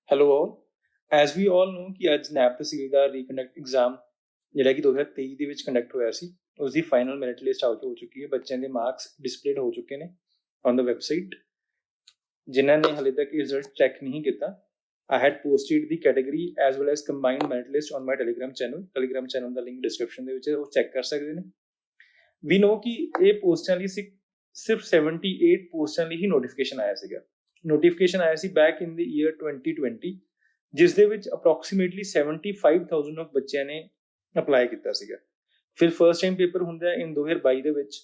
Hello all. As ਵੀ ਆਲ ਨੋ ਕਿ ਅੱਜ ਨੈਬ ਤਹਿਸੀਲ ਦਾ reconnect exam ਜਿਹੜਾ ਕਿ 2023 ਦੇ ਵਿੱਚ ਕੰਡਕਟ ਹੋਇਆ ਸੀ, ਉਸ ਦੀ ਫਾਈਨਲ ਮੈਰਿਟ ਲਿਸਟ ਆਊਟ ਹੋ ਚੁੱਕੀ ਹੈ। ਬੱਚਿਆਂ ਦੇ ਮਾਰਕਸ ਡਿਸਪਲੇਡ ਹੋ ਚੁੱਕੇ ਨੇ ਔਨ ਦਾ ਵੈਬਸਾਈਟ। ਜਿਨ੍ਹਾਂ ਨੇ ਹਾਲੇ ਤੱਕ ਰਿਜ਼ਲਟ ਚੈੱਕ ਨਹੀਂ ਕੀਤਾ, I had posted the category as well as combined merit list on my Telegram channel. Telegram channel the link description ਦੇ ਵਿੱਚ ਹੈ, ਉਹ ਚੈੱਕ ਕਰ ਸਕਦੇ ਨੇ। ਵੀ ਨੋ ਕਿ ਇਹ ਪੋਸਟਾਂ ਲਈ ਸਿਰਫ 78 ਪੋਸਟਾਂ ਲਈ ਹੀ ਨੋਟੀਫਿਕੇਸ਼ਨ ਆਇਆ ਸੀਗਾ। ਨੋਟੀਫਿਕੇਸ਼ਨ ਆਇਆ ਸੀ ਬੈਕ ਇਨ ਦੀ ਈਅਰ 2020, ਜਿਸ ਦੇ ਵਿੱਚ ਅਪਰੋਕਸੀਮੇਟਲੀ 75,000 ਆਫ ਬੱਚਿਆਂ ਨੇ ਅਪਲਾਈ ਕੀਤਾ ਸੀਗਾ। ਫਿਰ ਫਰਸਟ ਟਾਈਮ ਪੇਪਰ ਹੁੰਦਾ ਇਨ 2022 ਦੇ ਵਿੱਚ,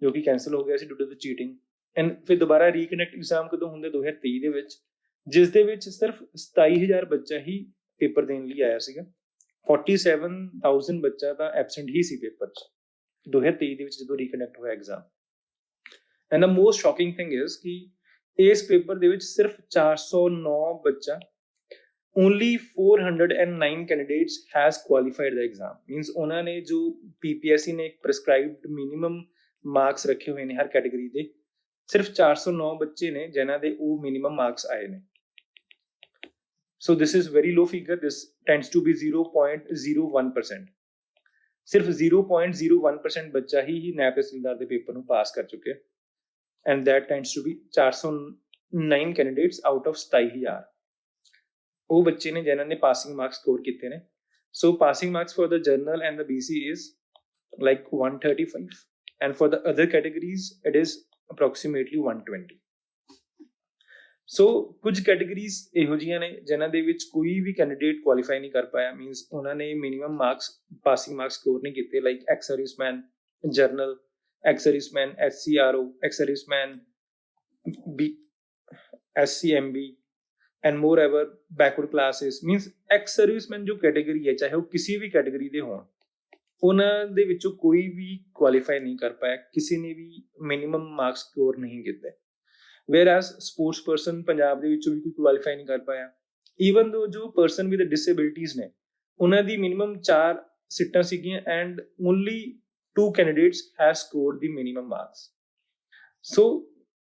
ਜੋ ਕਿ ਕੈਂਸਲ ਹੋ ਗਿਆ ਸੀ due to the cheating. And ਫਿਰ ਦੁਬਾਰਾ ਰੀਕਨੈਕਟ ਐਗਜ਼ਾਮ ਕਦੋਂ ਹੁੰਦਾ 2023 ਦੇ ਵਿੱਚ, ਜਿਸ ਦੇ ਵਿੱਚ ਸਿਰਫ 27,000 ਬੱਚਾ ਹੀ ਪੇਪਰ ਦੇਣ ਲਈ ਆਇਆ ਸੀਗਾ। 47,000 ਬੱਚਾ ਤਾਂ ਐਬਸੈਂਟ ਹੀ ਸੀ ਪੇਪਰ 'ਚ 2023 ਦੇ ਵਿੱਚ ਜਦੋਂ ਰੀਕਨੈਕਟ ਹੋਇਆ exam. And the most shocking thing is ਕਿ ਇਸ ਪੇਪਰ ਦੇ ਵਿੱਚ ਸਿਰਫ 409 ਬੱਚਾ, only 409 candidates has qualified the exam। means ਉਹਨਾਂ ਨੇ ਜੋ PPSC ਨੇ ਇੱਕ prescribed minimum marks ਰੱਖੇ ਹੋਏ ਨੇ ਹਰ ਕੈਟੇਗਰੀ ਦੇ, ਸਿਰਫ 409 ਬੱਚੇ ਨੇ ਜਿਨ੍ਹਾਂ ਦੇ ਉਹ minimum marks ਆਏ ਨੇ। so this is very low figure, this tends to be 0.01%। ਸਿਰਫ 0.01% ਬੱਚਾ ਹੀ ਨੈਬ ਤਹਿਸੀਲਦਾਰ ਦੇ ਪੇਪਰ ਨੂੰ ਪਾਸ ਕਰ ਚੁੱਕੇ, and that tends to be 409 candidates out of 27,000। ਉਹ ਬੱਚੇ ਨੇ ਜਿਨ੍ਹਾਂ ਨੇ ਪਾਸਿੰਗ ਮਾਰਕਸ ਸਕੋਰ ਕੀਤੇ ਨੇ। So passing marks for the general and the BC is like 135, and for the other categories it is approximately 120। ਸੋ ਕੁਝ ਕੈਟੇਗਰੀਜ਼ ਇਹੋ ਜਿਹੀਆਂ ਨੇ ਜਿਨ੍ਹਾਂ ਦੇ ਵਿੱਚ ਕੋਈ ਵੀ ਕੈਂਡੀਡੇਟ ਕੁਆਲੀਫਾਈ ਨਹੀਂ ਕਰ ਪਾਇਆ, ਮੀਨਸ ਉਹਨਾਂ ਨੇ minimum marks passing marks score ਨਹੀਂ ਕੀਤੇ, like ex serviceman general, ex serviceman SCRO, ex serviceman SCMB and moreover backward classes। means ex servicemen ਜੋ ਕੈਟੇਗਰੀ ਹੈ, ਚਾਹੇ ਉਹ ਕਿਸੇ ਵੀ ਕੈਟੇਗਰੀ ਦੇ ਹੋਣ, ਉਹਨਾਂ ਦੇ ਵਿੱਚੋਂ ਕੋਈ ਵੀ ਕੁਆਲੀਫਾਈ ਨਹੀਂ ਕਰ ਪਾਇਆ, ਕਿਸੇ ਨੇ ਵੀ ਮਿਨੀਮਮ ਮਾਰਕਸ ਸਕੋਰ ਨਹੀਂ ਕੀਤੇ। whereas ਸਪੋਰਟਸ ਪਰਸਨ ਪੰਜਾਬ ਦੇ ਵਿੱਚੋਂ ਵੀ ਕੋਈ ਕੁਆਲੀਫਾਈ ਨਹੀਂ ਕਰ ਪਾਇਆ। ਈਵਨ ਦੋ ਜੋ ਪਰਸਨ ਵਿਦ ਡਿਸੇਬਿਲਿਟੀਜ਼ ਨੇ, ਉਹਨਾਂ ਦੀ ਮਿਨੀਮਮ 4 ਸੀਟਾਂ ਸੀਗੀਆਂ and only 2 candidates have scored the minimum marks. So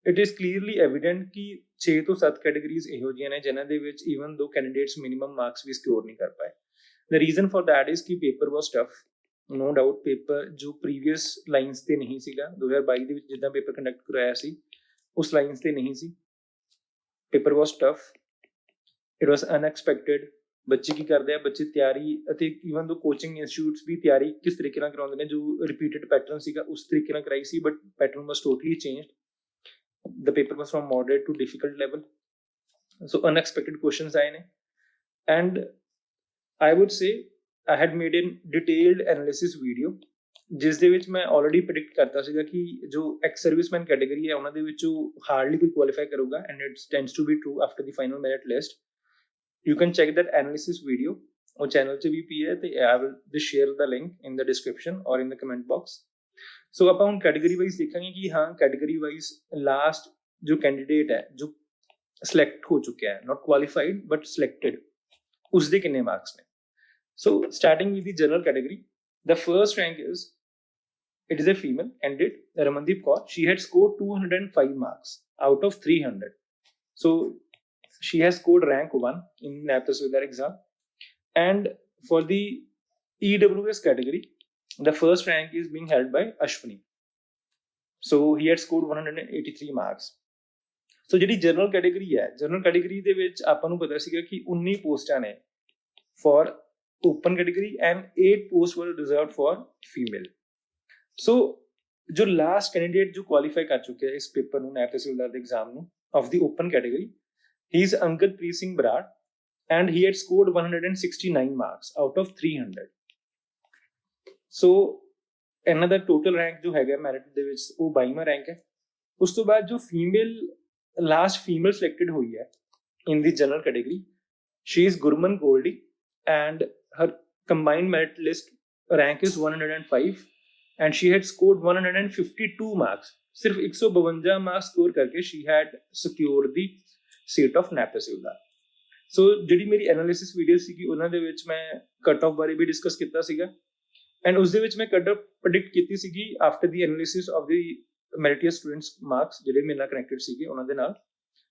it is clearly evident ਕਿ 6 ਤੋਂ 7 ਕੈਟੇਗਰੀਜ਼ ਇਹੋ ਜਿਹੀਆਂ ਨੇ ਜਿਨ੍ਹਾਂ ਦੇ ਵਿੱਚ ਈਵਨ ਦੋ ਕੈਂਡੀਡੇਟਸ ਮਿਨੀਮਮ ਮਾਰਕਸ ਵੀ ਸਕੋਰ ਨਹੀਂ ਕਰ ਪਾਏ। The reason for that is ਕਿ paper was tough, no doubt. Paper ਜੋ ਪ੍ਰੀਵੀਅਸ ਲਾਈਨਸ ਤੇ ਨਹੀਂ ਸੀਗਾ, 2022 ਦੇ ਵਿੱਚ ਜਿੱਦਾਂ ਪੇਪਰ ਕੰਡਕਟ ਕਰਾਇਆ ਸੀ ਉਸ ਲਾਈਨਸ ਤੇ ਨਹੀਂ ਸੀ। Paper was tough, it was unexpected. ਬੱਚੇ ਕੀ ਕਰਦੇ ਆ, ਬੱਚੇ ਤਿਆਰੀ ਅਤੇ ਈਵਨ ਦੋ ਕੋਚਿੰਗ ਇੰਸਟੀਟਿਊਟਸ ਵੀ ਤਿਆਰੀ ਕਿਸ ਤਰੀਕੇ ਨਾਲ ਕਰਾਉਂਦੇ ਨੇ, ਜੋ ਰਿਪੀਟਡ ਪੈਟਰਨ ਸੀਗਾ ਉਸ ਤਰੀਕੇ ਨਾਲ ਕਰਾਈ ਸੀ, but pattern was totally changed. The paper was from moderate to difficult level, so unexpected questions आए ने। and I would say I had made a detailed analysis video ਜਿਸ ਦੇ ਵਿੱਚ ਮੈਂ already predict ਕਰਤਾ ਸੀਗਾ ਕਿ ਜੋ ex serviceman category ਹੈ ਉਹਨਾਂ ਦੇ ਵਿੱਚੋਂ hardly ਕੋਈ qualify ਕਰੂਗਾ, and it tends to be true after the final merit list। you can check that analysis video, ਉਹ ਚੈਨਲ 'ਚ ਵੀ ਪਈ ਹੈ ਤੇ I will just share the link in the description or in the comment box। ਸੋ ਆਪਾਂ ਹੁਣ category wise ਦੇਖਾਂਗੇ ਕਿ ਹਾਂ ਕੈਟੇਗਰੀ ਵਾਈਜ਼ ਲਾਸਟ ਜੋ ਕੈਂਡੀਡੇਟ ਹੈ ਜੋ ਸਿਲੈਕਟ ਹੋ ਚੁੱਕਿਆ ਹੈ, ਨਾਟ ਕੁਆਲੀਫਾਈਡ ਬਟ ਸਿਲੈਕਟਡ, ਉਸ ਦੇ ਕਿੰਨੇ ਮਾਰਕਸ ਨੇ। So starting with the general category, the first rank is, it is a female candidate, Ramandeep Kaur। she had scored 205 marks out of 300, so she has scored rank 1 in NAB Tahsildar exam। and for the EWS category, the first rank is being held by Ashwini, so he had scored 183 marks। so ਜਿਹੜੀ general category ਹੈ, general category ਦੇ ਵਿੱਚ ਆਪਾਂ ਨੂੰ ਪਤਾ ਸੀਗਾ ਕਿ 19 ਪੋਸਟਾਂ ਨੇ for open category and 8 post ਵਰ ਰਿਜ਼ਰਵਡ ਫॉर ਫੀਮੇਲ। ਸੋ ਜੋ ਲਾਸਟ ਕੈਂਡੀਡੇਟ ਜੋ ਕੁਆਲੀਫਾਈ ਕਰ ਚੁੱਕਿਆ ਇਸ ਪੇਪਰ ਨੂੰ, ਨੈਬ ਤਹਿਸੀਲਦਾਰ ਦੇ ਐਗਜ਼ਾਮ ਨੂੰ, of the open category, he is Angadpreet Singh Brar and he had scored 169 marks out of 300। So ਇਹਨਾਂ ਦਾ ਟੋਟਲ ਰੈਂਕ ਜੋ ਹੈਗਾ ਮੈਰਿਟ ਦੇ ਵਿੱਚ ਉਹ 22ਵਾਂ ਰੈਂਕ ਹੈ। ਉਸ ਤੋਂ ਬਾਅਦ ਜੋ ਫੀਮੇਲ ਲਾਸਟ ਫੀਮੇਲ ਸਿਲੈਕਟਡ ਹੋਈ ਹੈ in the general category, she is Gurman Goldy and her combined merit list rank is 105 and she had scored 152 marks. ਸਿਰਫ 152 ਮਾਰਕਸ ਸਕੋਰ ਕਰਕੇ she had secured the seat of naib tehsildar. So ਜਿਹੜੀ ਮੇਰੀ analysis video ਸੀਗੀ ਉਹਨਾਂ ਦੇ ਵਿੱਚ ਮੈਂ ਕੱਟ ਆਫ ਬਾਰੇ ਵੀ ਡਿਸਕਸ ਕੀਤਾ ਸੀਗਾ, ਐਂਡ ਉਸ ਦੇ ਵਿੱਚ ਮੈਂ ਕੱਟ ਆਫ ਪ੍ਰੈਡਿਕਟ ਕੀਤੀ ਸੀਗੀ after the analysis of the meritorious students marks ਜਿਹੜੇ ਮੇਰੇ ਨਾਲ ਕਨੈਕਟਡ ਸੀਗੇ ਉਹਨਾਂ ਦੇ ਨਾਲ।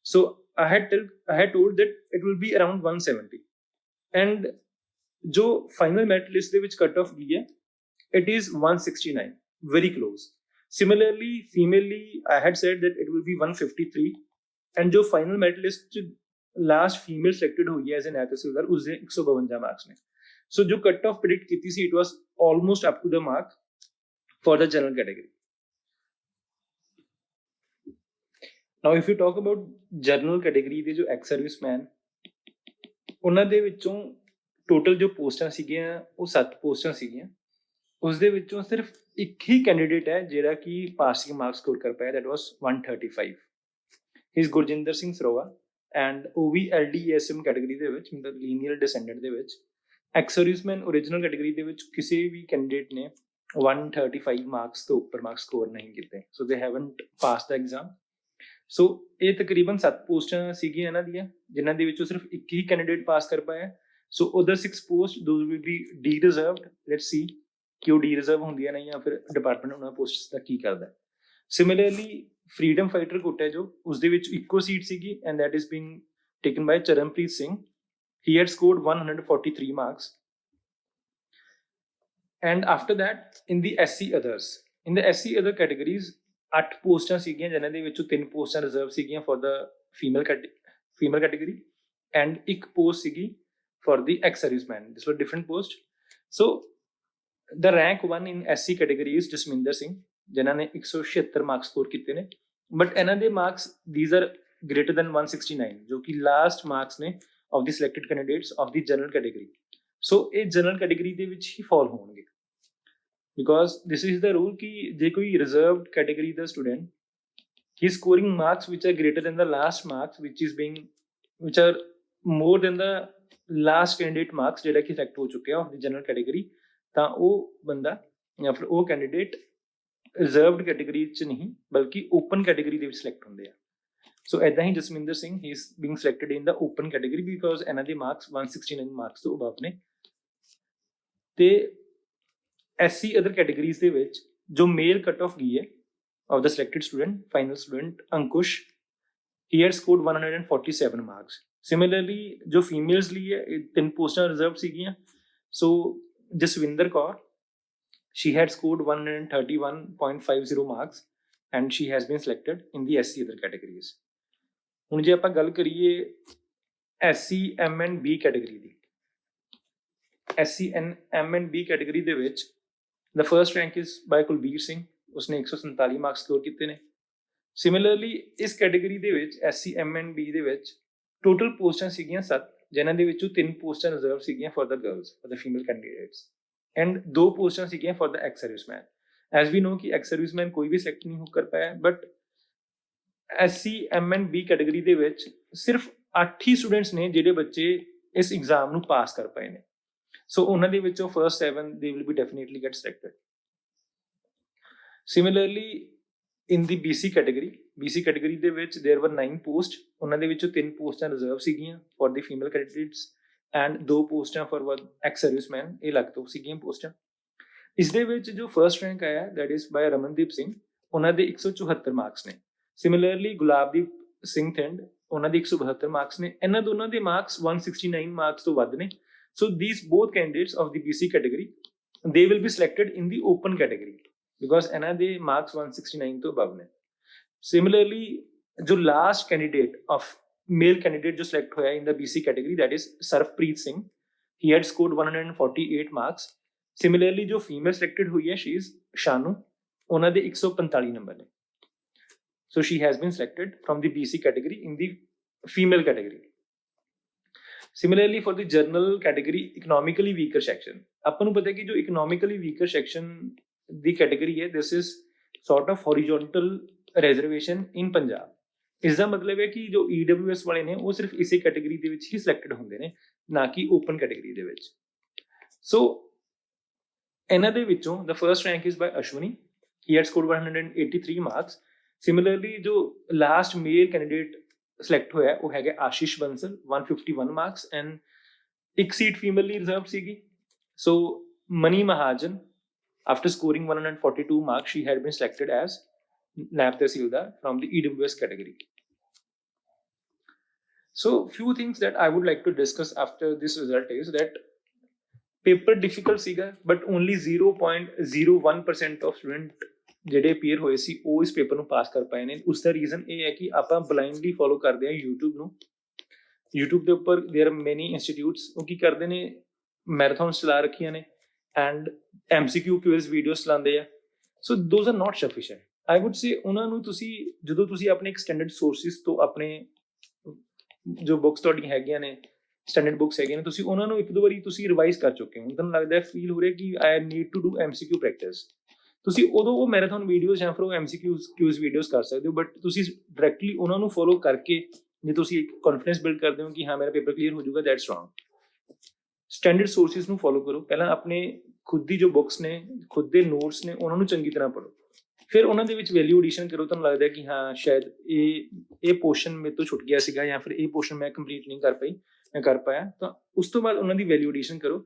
So I had told that it will be around 170, and जो final merit list ਦੇ ਵਿੱਚ cut off ਗਈ ਹੈ, it is 169, very close. Similarly, female I had said that it will be 153, and जो final merit list ਚ last female selected हुई है as an tehsildar, उसਦੇ 152 marks ਨੇ. So जो cut off predict ਕੀਤੀ ਸੀ, it was almost up to the mark for the general category. Now if you talk about general category ਦੇ ਜੋ ex serviceman, ਉਹਨਾਂ ਦੇ ਵਿੱਚੋਂ ਟੋਟਲ ਜੋ ਪੋਸਟਾਂ ਸੀਗੀਆਂ ਉਹ 7 ਪੋਸਟਾਂ ਸੀਗੀਆਂ. ਉਸ ਦੇ ਵਿੱਚੋਂ ਸਿਰਫ ਇੱਕ ਹੀ ਕੈਂਡੀਡੇਟ ਹੈ ਜਿਹੜਾ ਕਿ ਪਾਸਿੰਗ ਮਾਰਕਸ ਸਕੋਰ ਕਰ ਪਾਇਆ, that was 135. He is Gurjinder Singh Saroya, and ਉਹ ਵੀ LDSM ਕੈਟੇਗਰੀ ਦੇ ਵਿੱਚ, ਮਤਲਬ ਲੀਨੀਅਰ ਡਿਸੈਂਡੈਂਟ ਦੇ ਵਿੱਚ. ਐਕਸ ਸਰਵਿਸਮੈਨ ਓਰੀਜਨਲ ਕੈਟੇਗਰੀ ਦੇ ਵਿੱਚ ਕਿਸੇ ਵੀ ਕੈਂਡੀਡੇਟ ਨੇ 135 ਮਾਰਕਸ ਤੋਂ ਉੱਪਰ ਮਾਰਕਸ ਸਕੋਰ ਨਹੀਂ ਕੀਤੇ, ਸੋ ਦੇ ਹੈਵਨਟ ਪਾਸ ਦਾ ਐਗਜ਼ਾਮ. ਸੋ ਇਹ ਤਕਰੀਬਨ 7 ਪੋਸਟਾਂ ਸੀਗੀਆਂ ਇਹਨਾਂ ਦੀਆਂ, ਜਿਨ੍ਹਾਂ ਦੇ ਵਿੱਚੋਂ ਸਿਰਫ ਇੱਕ ਹੀ ਕੈਂਡੀਡੇਟ ਪਾਸ ਕਰ ਪਾਇਆ. ਸੋ other 6 posts, those will be de-reserved. Let's see ਕਿ ਉਹ de-reserve ਹੁੰਦੀਆਂ ਨੇ ਜਾਂ ਫਿਰ ਡਿਪਾਰਟਮੈਂਟ ਉਹਨਾਂ ਪੋਸਟਸ ਦਾ ਕੀ ਕਰਦਾ. Similarly, freedom fighter ਕੋਟਾ ਜੋ ਉਸ ਦੇ ਵਿੱਚ ਇੱਕੋ ਸੀਟ ਸੀਗੀ, and that is being taken by Charanpreet Singh. He had scored 143 marks. And after that, in the SC other categories, 8 ਪੋਸਟਾਂ ਸੀਗੀਆਂ, ਜਿਨ੍ਹਾਂ ਦੇ ਵਿੱਚੋਂ 3 ਪੋਸਟਾਂ ਰਿਜ਼ਰਵ ਸੀਗੀਆਂ for the female category, and ਇੱਕ ਪੋਸਟ ਸੀਗੀ for the ex-serviceman. This was different post. So the rank 1 in SC category is Jasminder Singh, ਜਿਨ੍ਹਾਂ ਨੇ 176 ਮਾਰਕਸ ਸਕੋਰ ਕੀਤੇ ਨੇ. ਬਟ ਇਹਨਾਂ ਦੇ marks these are greater than 169, ਜੋ ਕਿ ਲਾਸਟ ਮਾਰਕਸ ਨੇ of the selected candidates of the general category. So ਇਹ general category ਦੇ ਵਿੱਚ ਹੀ fall ਹੋਣਗੇ, because this is the rule ਕਿ ਜੇ ਕੋਈ reserved category the student, he is scoring marks which are greater than the last marks which are more than the last candidate marks ਜਿਹੜਾ ਕਿ select ਹੋ ਚੁੱਕਿਆ ਆਫ ਦੀ ਜਨਰਲ ਕੈਟੇਗਰੀ, ਤਾਂ ਉਹ ਬੰਦਾ ਜਾਂ ਫਿਰ ਉਹ ਕੈਂਡੀਡੇਟ ਰਿਜ਼ਰਵਡ ਕੈਟੇਗਰੀ 'ਚ ਨਹੀਂ ਬਲਕਿ ਓਪਨ ਕੈਟੇਗਰੀ ਦੇ ਵਿੱਚ ਸਿਲੈਕਟ ਹੁੰਦੇ ਆ. ਸੋ ਇੱਦਾਂ ਹੀ Jasminder Singh, he is being selected in the open category because ਇਹਨਾਂ ਦੇ ਮਾਰਕਸ 169 ਮਾਰਕਸ ਤੋਂ ਅਬਵ ਨੇ. ਤੇ SC ਅਦਰ ਕੈਟੇਗਰੀਜ਼ ਦੇ ਵਿੱਚ ਜੋ ਮੇਲ ਕੱਟ ਆਫ ਗਈ ਹੈ of the selected student, final student Ankush, he had scored 147 marks. Similarly, जो females ਲਈ ਹੈ 3 ਪੋਸਟਾਂ ਰਿਜ਼ਰਵ ਸੀਗੀਆਂ. ਸੋ Jaswinder Kaur, she had scored 131.50 marks and she has been selected in the SC other categories. ਹੁਣ ਜੇ ਆਪਾਂ ਗੱਲ ਕਰੀਏ SC M&B ਕੈਟੇਗਰੀ ਦੀ, SC M&B ਕੈਟੇਗਰੀ ਦੇ ਵਿੱਚ the first rank is by Kulbir Singh, ਉਸਨੇ 147 ਮਾਰਕਸ ਸਕੋਰ ਕੀਤੇ ਨੇ. ਸਿਮਿਲਰਲੀ ਇਸ ਕੈਟੇਗਰੀ ਦੇ ਵਿੱਚ SC M&B ਦੇ ਵਿੱਚ ਟੋਟਲ ਪੋਸਟਾਂ ਸੀਗੀਆਂ 7, ਜਿਨ੍ਹਾਂ ਦੇ ਵਿੱਚੋਂ 3 ਪੋਸਟਾਂ ਰਿਜ਼ਰਵ ਸੀਗੀਆਂ for the girls, for the female candidates, and 2 ਪੋਸਟਾਂ ਸੀਗੀਆਂ for the ex serviceman. As we know ਕਿ एक्स सर्विसमैन ਕੋਈ ਵੀ ਸਿਲੈਕਟ ਨਹੀਂ ਹੋ ਕਰ ਪਾਇਆ, ਬਟ SC M&B ਕੈਟੇਗਰੀ ਦੇ ਵਿੱਚ ਸਿਰਫ 8 ਹੀ ਸਟੂਡੈਂਟਸ ਨੇ ਜਿਹੜੇ ਬੱਚੇ ਇਸ ਐਗਜ਼ਾਮ ਨੂੰ ਪਾਸ ਕਰ ਪਏ ਨੇ. ਸੋ ਉਹਨਾਂ ਦੇ ਵਿੱਚੋਂ first 7 they will be definitely get selected. Similarly in the BC category ਦੇ ਵਿੱਚ there were 9 posts, ਉਹਨਾਂ ਦੇ ਵਿੱਚੋਂ 3 ਪੋਸਟਾਂ ਰਿਜ਼ਰਵ ਸੀਗੀਆਂ for the female candidates and 2 ਪੋਸਟਾਂ for ex serviceman, ਇਹ ਲੱਗ ਤੋਂ ਸੀਗੀਆਂ ਪੋਸਟਾਂ. ਇਸ ਦੇ ਵਿੱਚ ਜੋ ਫਰਸਟ ਰੈਂਕ ਆਇਆ that is by Ramandeep Singh, ਉਹਨਾਂ ਦੇ 174 ਮਾਰਕਸ ਨੇ. ਸਿਮਿਲਰਲੀ ਗੁਲਾਬਦੀਪ ਸਿੰਘ ਥਿੰਡ, ਉਹਨਾਂ ਦੇ 172 ਮਾਰਕਸ ਨੇ. ਇਹਨਾਂ ਦੋਨਾਂ ਦੇ ਮਾਰਕਸ 169 ਮਾਰਕਸ ਤੋਂ ਵੱਧ ਨੇ. So these both candidates of the BC category, they will be selected in the open category because ਇਹਨਾਂ ਦੇ ਮਾਰਕਸ 169 ਤੋਂ ਅਬਵ ਨੇ. ਸਿਮਿਲਰਲੀ ਜੋ last candidate of male candidate ਜੋ ਸਿਲੈਕਟ ਹੋਇਆ in the BC category, that is Sarafpreet Singh, he had scored 148 marks. Similarly ਜੋ female selected ਹੋਈ ਹੈ she is ਸ਼ਾਨੂ, ਉਹਨਾਂ ਦੇ 145 ਨੰਬਰ ਨੇ. So she has been selected from the BC category in the female category. Similarly for the general category, economically weaker section, ਆਪਾਂ ਨੂੰ ਪਤਾ ਹੈ ਕਿ ਜੋ economically weaker section ਦੀ ਕੈਟੇਗਰੀ ਹੈ, this is sort of horizontal reservation in Punjab. ਇਸ ਦਾ ਮਤਲਬ ਹੈ ਕਿ ਜੋ EWS ਵਾਲੇ ਨੇ ਉਹ ਸਿਰਫ ਇਸੇ ਕੈਟੇਗਰੀ ਦੇ ਵਿੱਚ ਹੀ ਸਿਲੈਕਟਡ ਹੁੰਦੇ ਨੇ, ਨਾ ਕਿ ਓਪਨ ਕੈਟੇਗਰੀ ਦੇ ਵਿੱਚ. ਸੋ ਇਹਨਾਂ ਦੇ ਵਿੱਚੋਂ the first rank is by Ashwini, he had scored 183 marks. Similarly ਜੋ ਲਾਸਟ ਮੇਲ ਕੈਂਡੀਡੇਟ ਸਿਲੈਕਟ ਹੋਇਆ ਉਹ ਹੈਗਾ ਆਸ਼ੀਸ਼ ਬੰਸਲ, 151 marks, and ਇੱਕ ਸੀਟ ਫੀਮੇਲ ਲਈ ਰਿਜ਼ਰਵ ਸੀਗੀ. So many Mahajan, after scoring 142 marks, she had been selected as Nab Tehsildar from the EWS category. So few things that I would like to discuss after this result is that paper difficult ਸੀਗਾ but only 0.01% of student ਜਿਹੜੇ appear ਹੋਏ ਸੀ ਉਹ ਇਸ paper ਨੂੰ ਪਾਸ ਕਰ ਪਾਏ ਨੇ। ਉਸ ਦਾ ਰੀਜ਼ਨ ਇਹ ਹੈ ਕਿ ਆਪਾਂ ਬਲਾਈਂਡਲੀ ਫੋਲੋ ਕਰਦੇ ਹਾਂ YouTube ਨੂੰ। YouTube ਦੇ ਉੱਪਰ देयर आर मेनी इंस्टीट्यूट्स ਉਹ ਕੀ ਕਰਦੇ ਨੇ ਮੈਰਾਥਨਸ ਚਲਾ ਰੱਖੀਆਂ ਨੇ ਐਂਡ MCQ ਕੁਇਜ਼ ਵੀਡੀਓਜ਼ ਚਲਾਉਂਦੇ ਆ। So those are not sufficient. I would say ਉਹਨਾਂ ਨੂੰ ਤੁਸੀਂ ਜਦੋਂ ਤੁਸੀਂ ਆਪਣੇ ਐਕਸਟੈਂਡਡ ਸੋਰਸਿਸ ਤੋਂ ਆਪਣੇ ਜੋ ਬੁੱਕਸ ਤੁਹਾਡੀਆਂ ਹੈਗੀਆਂ ਨੇ ਸਟੈਂਡਰਡ ਬੁੱਕਸ ਹੈਗੀਆਂ ਨੇ ਤੁਸੀਂ ਉਹਨਾਂ ਨੂੰ ਇੱਕ ਦੋ ਵਾਰੀ ਤੁਸੀਂ ਰਿਵਾਈਜ਼ ਕਰ ਚੁੱਕੇ ਹੋ, ਤੁਹਾਨੂੰ ਲੱਗਦਾ ਫੀਲ ਹੋ ਰਿਹਾ ਕਿ I need to do MCQ practice, ਤੁਸੀਂ ਉਦੋਂ ਉਹ ਮੈਰਾਥਨ ਵੀਡੀਓਜ਼ ਜਾਂ ਫਿਰ ਉਹ MCQ ਕਿਊਜ਼ ਵੀਡੀਓਜ਼ ਕਰ ਸਕਦੇ ਹੋ। ਬਟ ਤੁਸੀਂ ਡਾਇਰੈਕਟਲੀ ਉਹਨਾਂ ਨੂੰ ਫੋਲੋ ਕਰਕੇ ਜੇ ਤੁਸੀਂ ਇੱਕ ਕੌਨਫੀਡੈਂਸ ਬਿਲਡ ਕਰਦੇ ਹੋ ਕਿ ਹਾਂ ਮੇਰਾ ਪੇਪਰ ਕਲੀਅਰ ਹੋ ਜਾਊਗਾ, ਦੈਟਸ ਰੋਂਗ। ਸਟੈਂਡਰਡ ਸੋਰਸਿਸ ਨੂੰ ਫੋਲੋ ਕਰੋ, ਪਹਿਲਾਂ ਆਪਣੇ ਖੁਦ ਦੀ ਜੋ ਬੁੱਕਸ ਨੇ ਖੁਦ ਦੇ ਨੋਟਸ ਨੇ ਉਹਨਾਂ ਨੂੰ ਚੰਗੀ ਤਰ੍ਹਾਂ ਪੜ੍ਹੋ, ਫਿਰ ਉਹਨਾਂ ਦੇ ਵਿੱਚ ਵੈਲਿਊ ਐਡੀਸ਼ਨ ਕਰੋ। ਤੁਹਾਨੂੰ ਲੱਗਦਾ ਕਿ ਹਾਂ ਸ਼ਾਇਦ ਇਹ ਪੋਰਸ਼ਨ ਮੇਰੇ ਤੋਂ ਛੁੱਟ ਗਿਆ ਸੀਗਾ ਜਾਂ ਫਿਰ ਇਹ ਪੋਰਸ਼ਨ ਮੈਂ ਕੰਪਲੀਟ ਨਹੀਂ ਕਰ ਪਾਇਆ, ਤਾਂ ਉਸ ਤੋਂ ਬਾਅਦ ਉਹਨਾਂ ਦੀ ਵੈਲਿਊ ਐਡੀਸ਼ਨ ਕਰੋ।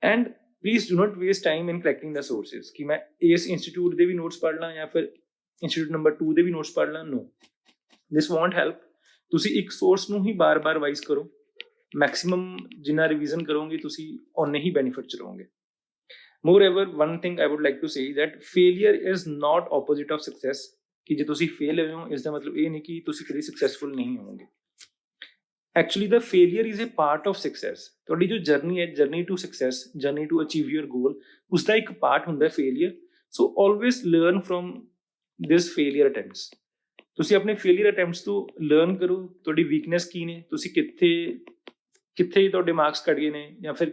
And please do not waste time in collecting the sources ਕਿ ਮੈਂ ਇਸ ਇੰਸਟੀਟਿਊਟ ਦੇ ਵੀ ਨੋਟਸ ਪੜ੍ਹ ਲਾਂ ਜਾਂ ਫਿਰ ਇੰਸਟੀਟਿਊਟ ਨੰਬਰ 2 ਦੇ ਵੀ ਨੋਟਸ ਪੜ੍ਹ ਲਾਂ। ਨੋ, ਦਿਸ ਵੋਂਟ ਹੈਲਪ। ਤੁਸੀਂ ਇੱਕ ਸੋਰਸ ਨੂੰ ਹੀ ਬਾਰ-ਬਾਰ ਰਿਵਾਈਜ਼ ਕਰੋ, ਮੈਕਸਿਮਮ ਜਿੰਨਾ ਰਿਵੀਜ਼ਨ ਕਰੋਗੇ ਤੁਸੀਂ ਓਨੇ ਹੀ ਬੈਨੀਫਿਟ ਚ ਰਹੋਗੇ। Moreover, one thing I would like to say that failure is not opposite of success, ਕਿ ਜੇ ਤੁਸੀਂ ਫੇਲ ਹੋਏ ਹੋ ਇਸ ਦਾ ਮਤਲਬ ਇਹ ਨਹੀਂ ਕਿ ਤੁਸੀਂ ਕਦੇ ਸਕਸੈਸਫੁਲ ਨਹੀਂ ਹੋਵੋਗੇ। Actually the failure is a part of success. ਤੁਹਾਡੀ ਜੋ ਜਰਨੀ ਹੈ, journey to success, journey to achieve your goal, ਉਸਦਾ ਇੱਕ ਪਾਰਟ ਹੁੰਦਾ failure. So always learn from this failure attempts. ਤੁਸੀਂ ਆਪਣੇ ਫੇਲੀਅਰ ਅਟੈਂਪਟਸ ਤੋਂ ਲਰਨ ਕਰੋ, ਤੁਹਾਡੀ ਵੀਕਨੈਸ ਕੀ ਨੇ, ਤੁਸੀਂ ਕਿੱਥੇ ਤੁਹਾਡੇ ਮਾਰਕਸ ਘਟ ਗਏ ਨੇ ਜਾਂ ਫਿਰ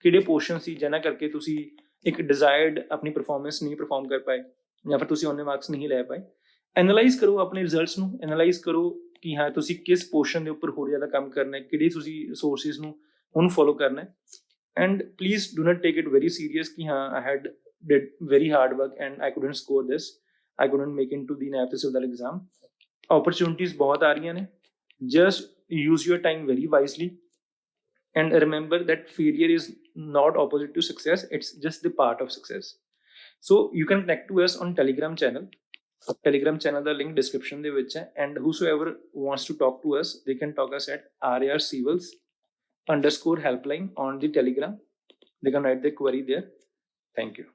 ਕਿਹੜੇ ਪੋਰਸ਼ਨ ਸੀ ਜਿਹਨਾਂ ਕਰਕੇ ਤੁਸੀਂ ਇੱਕ ਡਿਜ਼ਾਇਰਡ ਆਪਣੀ ਪਰਫਾਰਮੈਂਸ ਨਹੀਂ ਪਰਫਾਰਮ ਕਰ ਪਾਏ ਜਾਂ ਫਿਰ ਤੁਸੀਂ ਉਹਨੇ ਮਾਰਕਸ ਨਹੀਂ ਲੈ ਪਾਏ। ਐਨਾਲਾਈਜ਼ ਕਰੋ ਆਪਣੇ ਰਿਜ਼ਲਟਸ ਨੂੰ, ਐਨਾਲਾਈਜ਼ ਕਰੋ ਕਿ ਹਾਂ ਤੁਸੀਂ ਕਿਸ ਪੋਰਸ਼ਨ ਦੇ ਉੱਪਰ ਹੋਰ ਜ਼ਿਆਦਾ ਕੰਮ ਕਰਨਾ ਹੈ, ਕਿਹੜੇ ਤੁਸੀਂ ਸੋਰਸਿਸ ਨੂੰ ਉਹਨੂੰ ਫੋਲੋ ਕਰਨਾ ਹੈ। And please do not take it very serious ਕਿ ਹਾਂ I had did very hard work and I couldn't score this, I couldn't make in to the ਨੈਪ ਸਿਵਲ ਐਗਜ਼ਾਮ। ਓਪਰਚੁਨਿਟੀਜ਼ ਬਹੁਤ ਆ ਰਹੀਆਂ ਨੇ, just use your time very wisely and remember that failure is not opposite to success, it's just the part of success. So you can connect to us on Telegram channel the link description ਦੇ ਵਿੱਚ ਹੈ, and whosoever wants to talk to us they can talk us at RAR_Civils_helpline on the Telegram. They can write their query there. Thank you.